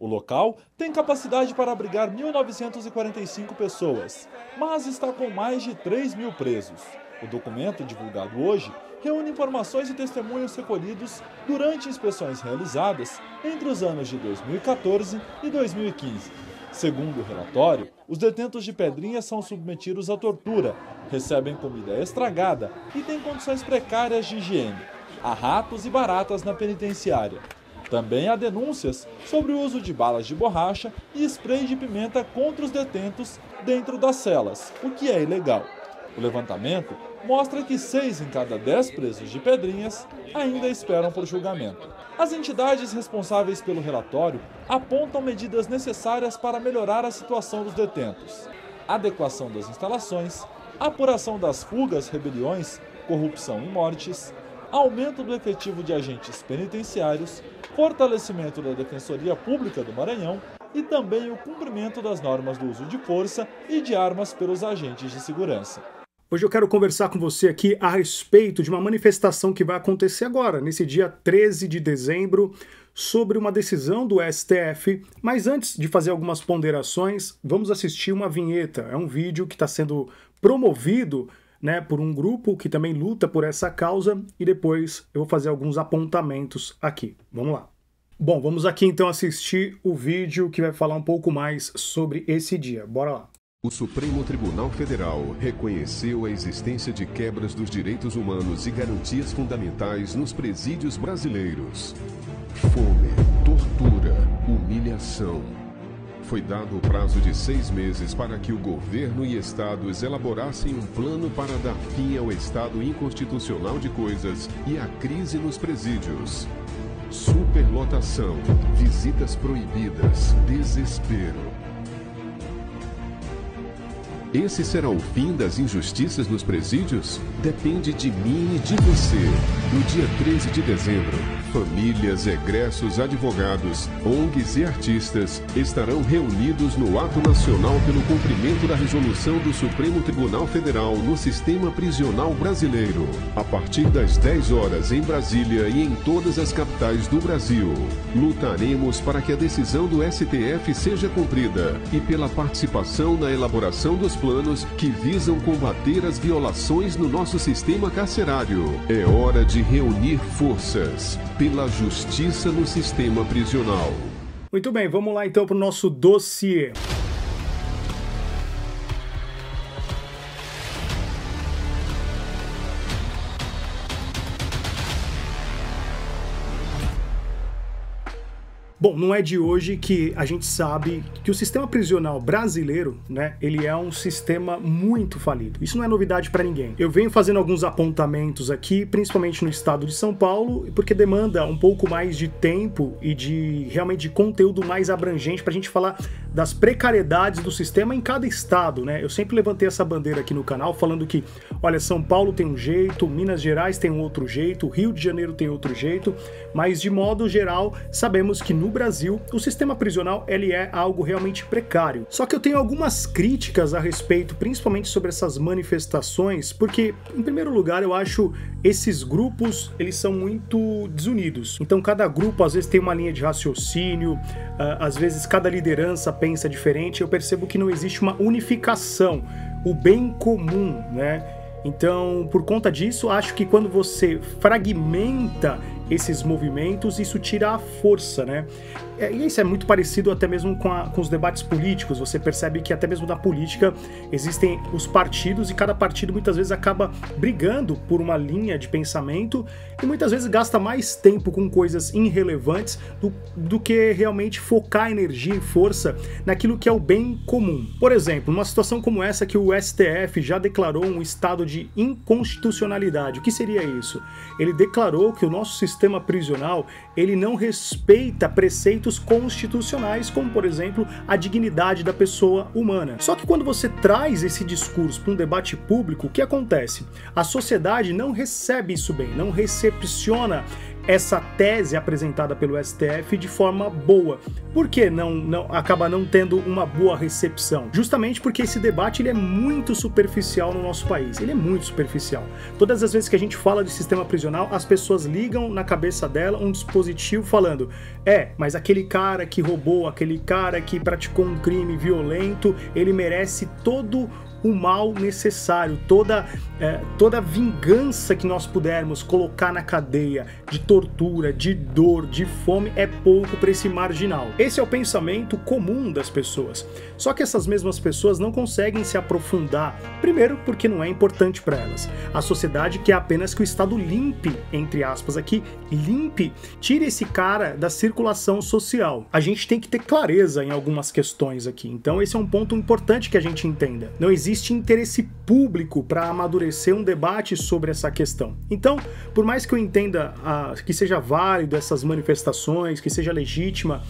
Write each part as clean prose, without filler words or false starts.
O local tem capacidade para abrigar 1.945 pessoas, mas está com mais de 3.000 presos. O documento, divulgado hoje, reúne informações e testemunhos recolhidos durante inspeções realizadas entre os anos de 2014 e 2015. Segundo o relatório, os detentos de Pedrinha são submetidos à tortura, recebem comida estragada e têm condições precárias de higiene. Há ratos e baratas na penitenciária. Também há denúncias sobre o uso de balas de borracha e spray de pimenta contra os detentos dentro das celas, o que é ilegal. O levantamento mostra que 6 em cada 10 presos de Pedrinhas ainda esperam por julgamento. As entidades responsáveis pelo relatório apontam medidas necessárias para melhorar a situação dos detentos: adequação das instalações, apuração das fugas, rebeliões, corrupção e mortes, aumento do efetivo de agentes penitenciários, fortalecimento da Defensoria Pública do Maranhão e também o cumprimento das normas do uso de força e de armas pelos agentes de segurança. Hoje eu quero conversar com você aqui a respeito de uma manifestação que vai acontecer agora, nesse dia 13 de dezembro, sobre uma decisão do STF. Mas antes de fazer algumas ponderações, vamos assistir uma vinheta. É um vídeo que está sendo promovido, né, por um grupo que também luta por essa causa, e depois eu vou fazer alguns apontamentos aqui. Vamos lá. Bom, vamos aqui então assistir o vídeo que vai falar um pouco mais sobre esse dia. Bora lá. O Supremo Tribunal Federal reconheceu a existência de quebras dos direitos humanos e garantias fundamentais nos presídios brasileiros. Fome, tortura, humilhação. Foi dado o prazo de 6 meses para que o governo e estados elaborassem um plano para dar fim ao estado inconstitucional de coisas e à crise nos presídios. Superlotação, visitas proibidas, desespero. Esse será o fim das injustiças nos presídios? Depende de mim e de você. No dia 13 de dezembro, famílias, egressos, advogados, ONGs e artistas estarão reunidos no Ato Nacional pelo cumprimento da resolução do Supremo Tribunal Federal no sistema prisional brasileiro, a partir das 10 horas em Brasília e em todas as capitais do Brasil. Lutaremos para que a decisão do STF seja cumprida e pela participação na elaboração dos planos que visam combater as violações no nosso sistema carcerário. É hora de reunir forças pela justiça no sistema prisional. Muito bem, vamos lá então para o nosso dossiê. Bom, não é de hoje que a gente sabe que o sistema prisional brasileiro, né, ele é um sistema muito falido. Isso não é novidade para ninguém. Eu venho fazendo alguns apontamentos aqui, principalmente no estado de São Paulo, porque demanda um pouco mais de tempo e realmente de conteúdo mais abrangente para a gente falar das precariedades do sistema em cada estado, né? Eu sempre levantei essa bandeira aqui no canal falando que, olha, São Paulo tem um jeito, Minas Gerais tem um outro jeito, Rio de Janeiro tem outro jeito, mas de modo geral sabemos que no Brasil o sistema prisional ele é algo realmente precário. Só que eu tenho algumas críticas a respeito, principalmente sobre essas manifestações, porque em primeiro lugar eu acho esses grupos eles são muito desunidos. Então cada grupo às vezes tem uma linha de raciocínio, às vezes cada liderança pensa diferente. Eu percebo que não existe uma unificação, o bem comum, né? Então, por conta disso, acho que quando você fragmenta esses movimentos, isso tira a força, né? E isso é muito parecido até mesmo com os debates políticos. Você percebe que até mesmo na política existem os partidos e cada partido muitas vezes acaba brigando por uma linha de pensamento e muitas vezes gasta mais tempo com coisas irrelevantes do que realmente focar energia e força naquilo que é o bem comum. Por exemplo, numa situação como essa que o STF já declarou um estado de inconstitucionalidade. O que seria isso? Ele declarou que o nosso sistema prisional ele não respeita preceitos constitucionais, como por exemplo a dignidade da pessoa humana. Só que quando você traz esse discurso para um debate público, o que acontece? A sociedade não recebe isso bem, não recepciona essa tese apresentada pelo STF de forma boa. Por que acaba não tendo uma boa recepção? Justamente porque esse debate ele é muito superficial no nosso país. Ele é muito superficial. Todas as vezes que a gente fala de sistema prisional, as pessoas ligam na cabeça dela um dispositivo falando: mas aquele cara que roubou, aquele cara que praticou um crime violento, ele merece todo o mal necessário, toda vingança que nós pudermos colocar na cadeia de tortura, de dor, de fome é pouco para esse marginal. Esse é o pensamento comum das pessoas. Só que essas mesmas pessoas não conseguem se aprofundar, primeiro porque não é importante para elas. A sociedade quer apenas que o Estado limpe, entre aspas aqui, tire esse cara da circulação social. A gente tem que ter clareza em algumas questões aqui, então esse é um ponto importante que a gente entenda. Não existe interesse público para amadurecer um debate sobre essa questão. Então, por mais que eu entenda que seja válido essas manifestações, que seja legítima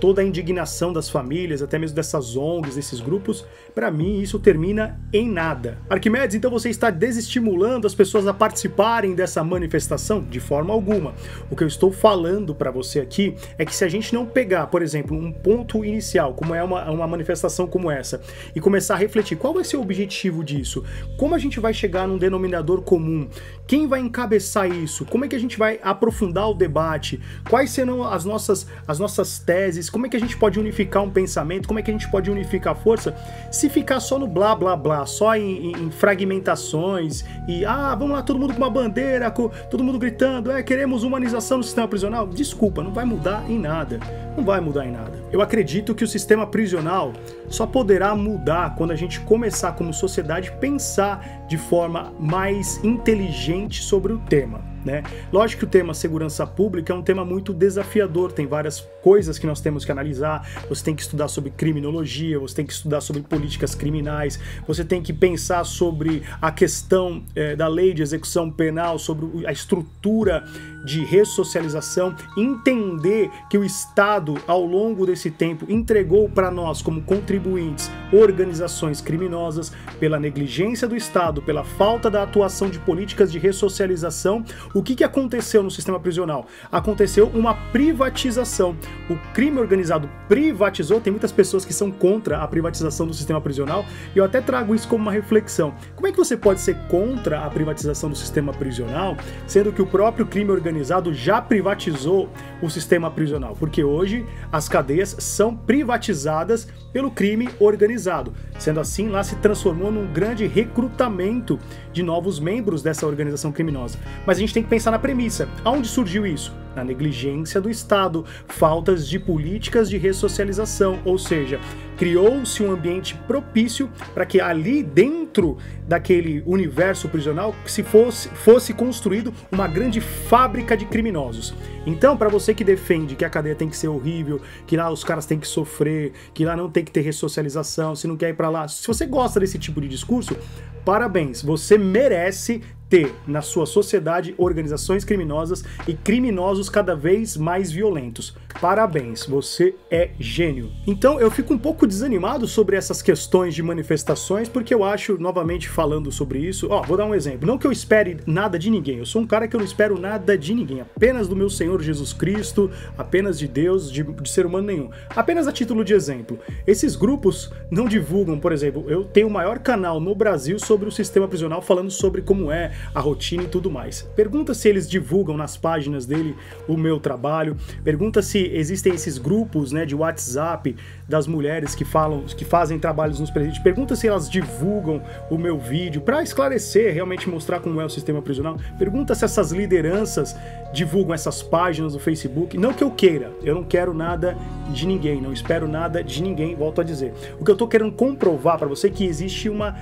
toda a indignação das famílias, até mesmo dessas ONGs, desses grupos, para mim isso termina em nada. Arquimedes, então você está desestimulando as pessoas a participarem dessa manifestação? De forma alguma. O que eu estou falando para você aqui é que se a gente não pegar, por exemplo, um ponto inicial, como é uma manifestação como essa, e começar a refletir qual vai ser o objetivo disso, como a gente vai chegar num denominador comum, quem vai encabeçar isso, como é que a gente vai aprofundar o debate, quais serão as nossas teses, como é que a gente pode unificar um pensamento, como é que a gente pode unificar a força, se ficar só no blá blá blá, só em fragmentações e vamos lá, todo mundo com uma bandeira, todo mundo gritando, queremos humanização no sistema prisional, desculpa, não vai mudar em nada. Não vai mudar em nada. Eu acredito que o sistema prisional só poderá mudar quando a gente começar como sociedade pensar de forma mais inteligente sobre o tema, né? Lógico que o tema segurança pública é um tema muito desafiador, tem várias coisas que nós temos que analisar, você tem que estudar sobre criminologia, você tem que estudar sobre políticas criminais, você tem que pensar sobre a questão da lei de execução penal, sobre a estrutura de ressocialização, entender que o Estado, ao longo desse tempo, entregou para nós, como contribuintes, organizações criminosas, pela negligência do Estado, pela falta da atuação de políticas de ressocialização. O que aconteceu no sistema prisional? Aconteceu uma privatização. O crime organizado privatizou, tem muitas pessoas que são contra a privatização do sistema prisional, e eu até trago isso como uma reflexão. Como é que você pode ser contra a privatização do sistema prisional, sendo que o próprio crime organizado já privatizou o sistema prisional? Porque hoje as cadeias são privatizadas pelo crime organizado. Sendo assim, lá se transformou num grande recrutamento de novos membros dessa organização criminosa. Mas a gente tem que pensar na premissa. Aonde surgiu isso? Na negligência do Estado, faltas de políticas de ressocialização, ou seja, criou-se um ambiente propício para que ali dentro daquele universo prisional se fosse construído uma grande fábrica de criminosos. Então, para você que defende que a cadeia tem que ser horrível, que lá os caras têm que sofrer, que lá não tem que ter ressocialização, se não quer ir para lá, se você gosta desse tipo de discurso, parabéns, você merece ter na sua sociedade organizações criminosas e criminosos cada vez mais violentos. Parabéns, você é gênio. Então eu fico um pouco desanimado sobre essas questões de manifestações, porque eu acho, novamente falando sobre isso, vou dar um exemplo, não que eu espere nada de ninguém, eu sou um cara que eu não espero nada de ninguém, apenas do meu Senhor Jesus Cristo, apenas de Deus, de ser humano nenhum. Apenas a título de exemplo, esses grupos não divulgam, por exemplo, eu tenho o maior canal no Brasil sobre o sistema prisional, falando sobre como é a rotina e tudo mais. Pergunta se eles divulgam nas páginas dele o meu trabalho, pergunta se existem esses grupos, né, de WhatsApp das mulheres que fazem trabalhos nos presídios, pergunta se elas divulgam o meu vídeo para esclarecer, realmente mostrar como é o sistema prisional, pergunta se essas lideranças divulgam essas páginas no Facebook. Não que eu queira, eu não quero nada de ninguém, não espero nada de ninguém, volto a dizer. O que eu tô querendo comprovar para você é que existe uma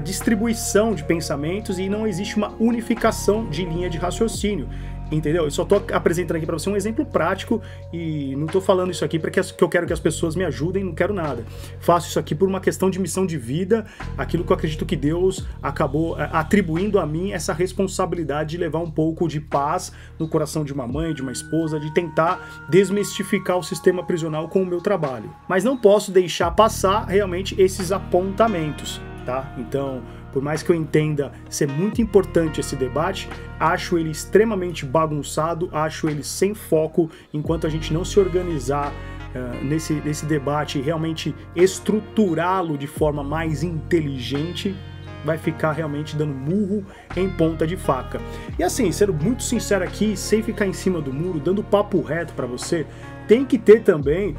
distribuição de pensamentos e não existe uma unificação de linha de raciocínio. Entendeu? Eu só tô apresentando aqui para você um exemplo prático e não tô falando isso aqui porque eu quero que as pessoas me ajudem, não quero nada. Faço isso aqui por uma questão de missão de vida, aquilo que eu acredito que Deus acabou atribuindo a mim, essa responsabilidade de levar um pouco de paz no coração de uma mãe, de uma esposa, de tentar desmistificar o sistema prisional com o meu trabalho. Mas não posso deixar passar realmente esses apontamentos. Tá? Então, por mais que eu entenda ser muito importante esse debate, acho ele extremamente bagunçado, acho ele sem foco, enquanto a gente não se organizar nesse debate e realmente estruturá-lo de forma mais inteligente, vai ficar realmente dando murro em ponta de faca. E assim, sendo muito sincero aqui, sem ficar em cima do muro, dando papo reto para você, tem que ter também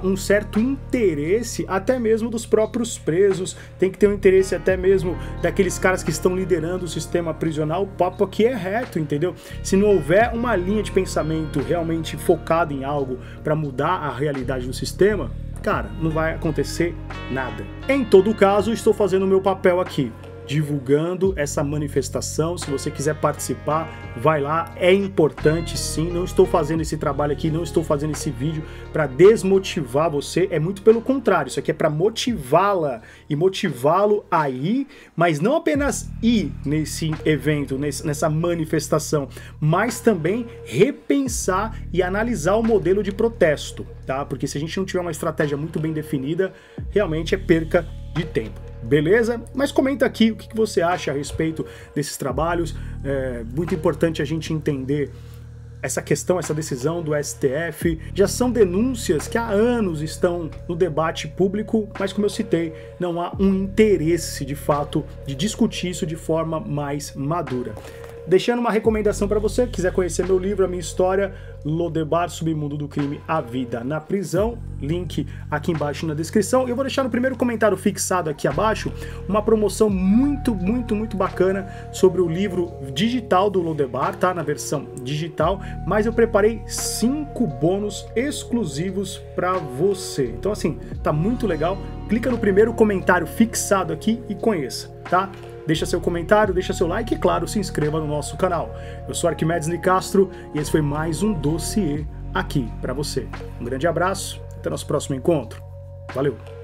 um certo interesse até mesmo dos próprios presos, tem que ter um interesse até mesmo daqueles caras que estão liderando o sistema prisional. O papo aqui é reto, entendeu? Se não houver uma linha de pensamento realmente focada em algo para mudar a realidade do sistema, cara, não vai acontecer nada. Em todo caso, estou fazendo o meu papel aqui, divulgando essa manifestação. Se você quiser participar, vai lá, é importante sim. Não estou fazendo esse trabalho aqui, não estou fazendo esse vídeo para desmotivar você, é muito pelo contrário, isso aqui é para motivá-la e motivá-lo a ir, mas não apenas ir nesse evento, nessa manifestação, mas também repensar e analisar o modelo de protesto, tá? Porque se a gente não tiver uma estratégia muito bem definida, realmente é perca de tempo. Beleza? Mas comenta aqui o que você acha a respeito desses trabalhos. É muito importante a gente entender essa questão, essa decisão do STF. Já são denúncias que há anos estão no debate público, mas como eu citei, não há um interesse de fato de discutir isso de forma mais madura. Deixando uma recomendação para você, quiser conhecer meu livro, a minha história, Lodebar, Submundo do Crime, A Vida na Prisão, link aqui embaixo na descrição. Eu vou deixar no primeiro comentário fixado aqui abaixo uma promoção muito bacana sobre o livro digital do Lodebar, tá? Na versão digital, mas eu preparei 5 bônus exclusivos para você. Então assim, tá muito legal. Clica no primeiro comentário fixado aqui e conheça, tá? Deixa seu comentário, deixa seu like e, claro, se inscreva no nosso canal. Eu sou Arquimedes Nicastro e esse foi mais um dossiê aqui para você. Um grande abraço, até nosso próximo encontro. Valeu!